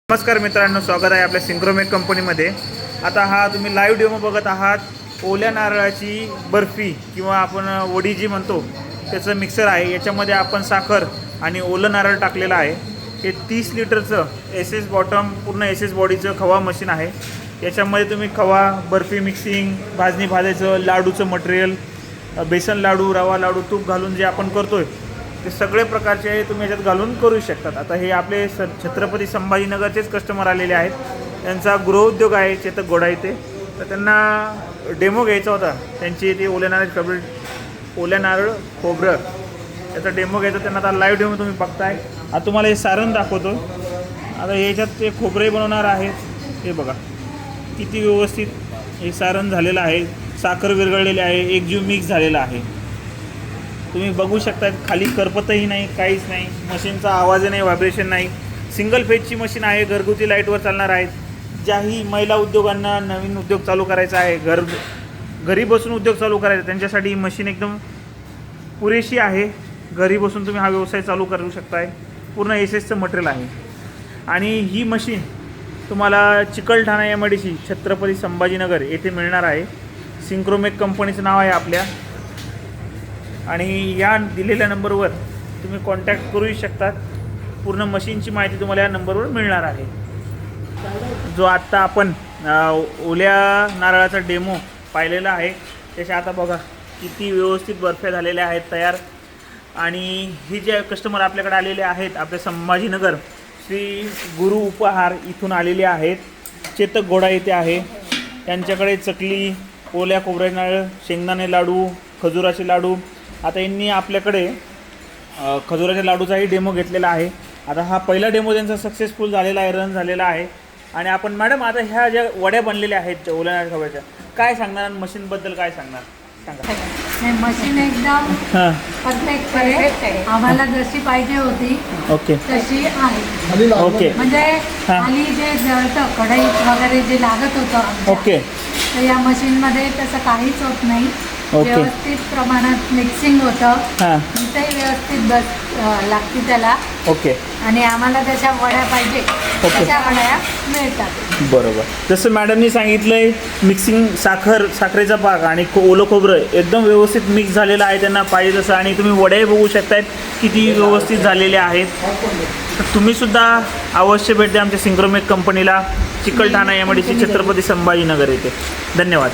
नमस्कार मित्रांनो, स्वागत आहे आपल्या सिंक्रोमेक कंपनीमध्ये। आता हा तुम्ही लाईव्ह डेमो बघत आहात। ओल्या नारळाची बर्फी किंवा आपण वडी जी म्हणतो त्याचं मिक्सर आहे। याच्यामध्ये आपण साखर आणि ओलं नारळ टाकलेलं आहे। हे 30 लिटरचं एस बॉटम पूर्ण एस बॉडीचं खवा मशीन आहे। याच्यामध्ये तुम्ही खवा, बर्फी मिक्सिंग, भाजणी भाजायचं, लाडूचं मटेरियल, बेसन लाडू, रवा लाडू, तूप घालून जे आपण करतोय ते सगळे प्रकारचे तुम्ही याच्यात घालून करू शकतात। आता हे आपले छत्रपती संभाजीनगरचेच कस्टमर आलेले आहेत। त्यांचा गृहउद्योग आहे चेतक गोडा इथे, तर त्यांना डेमो घ्यायचा होता। त्यांची ती ओल्या नारळ खोबरं याचा डेमो घ्यायचा त्यांना। आता लाईव्ह डेमो तुम्ही बघताय। आता तुम्हाला हे सारण दाखवतो। आता याच्यात ते खोबरे बनवणार आहेत। हे बघा किती व्यवस्थित हे सारण झालेलं आहे। साखर विरघळलेली आहे, एकजीव मिक्स झालेला आहे। तुम्ही बघू शकता खाली करपतही नाही, काहीच नाही। मशीनचा आवाजही नाही, व्हायब्रेशन नाही। सिंगल फेजची मशीन आहे, घरगुती लाईटवर चालणार आहे। ज्याही महिला उद्योगांना नवीन उद्योग चालू करायचा आहे, घरी बसून उद्योग चालू करायचा, त्यांच्यासाठी ही मशीन एकदम पुरेशी आहे। घरी बसून तुम्ही हा व्यवसाय चालू करू शकताय। पूर्ण एसचं मटेरियल आहे आणि ही मशीन तुम्हाला चिकलठाणा MIDC छत्रपती संभाजीनगर येथे मिळणार आहे। सिंक्रोमेक कंपनीचं नाव आहे आपल्या, आणि या दिलेल्या नंबरवर तुम्ही कॉन्टॅक्ट करू शकतात। पूर्ण मशीनची माहिती तुम्हाला या नंबरवर मिळणार आहे। जो आत्ता आपण ओल्या नारळाचा डेमो पाहिलेला आहे, त्याच्या आता बघा किती व्यवस्थित बर्फ्या झालेल्या आहेत तयार। आणि ही जे कस्टमर आपल्याकडे आलेले आहेत, आपल्या संभाजीनगर श्री गुरु उपहार इथून आलेले आहेत। चेतक घोडा इथे आहे। त्यांच्याकडे चकली, ओल्या खोबऱ्याचे नारळ, शेंगदाणे लाडू, खजुराचे लाडू। आता यांनी आपल्याकडे खजुराच्या लाडूचाही डेमो घेतलेला आहे। आता हा पहिला डेमो त्यांचा सक्सेसफुल झालेला आहे, रन झालेला आहे। आणि आपण मॅडम आता ह्या ज्या वड्या बनलेल्या आहेत ओल्या नारळ खव्याच्या, काय सांगणार मशीनबद्दल, काय सांगणार सांगा? नाही, मशीन एकदम परफेक्ट आहे। आम्हाला जशी पाहिजे होती ओके तशी आहे। ओके म्हणजे खाली जे जळतं कढईत वगैरे जे लागत होतं ओके, तर या मशीनमध्ये तसं काहीच होत नाही। ओके, व्यवस्थित प्रमाणात मिक्सिंग होतं, हां इथंही व्यवस्थित लागते त्याला। ओके, आणि आम्हाला त्याच्या वड्या पाहिजे तशा वड्या मिळतात। बरोबर। जसं मॅडमनी सांगितलंय, मिक्सिंग साखरेचा पाक आणि ओलं खोबरं एकदम व्यवस्थित मिक्स झालेलं आहे त्यांना पाहिजे तसं। आणि तुम्ही वड्याही बघू शकतायत किती व्यवस्थित झालेल्या आहेत। तर तुम्हीसुद्धा अवश्य भेट द्या आमच्या सिंक्रोमेक कंपनीला, चिकलठाणा MIDC छत्रपती संभाजीनगर येथे। धन्यवाद।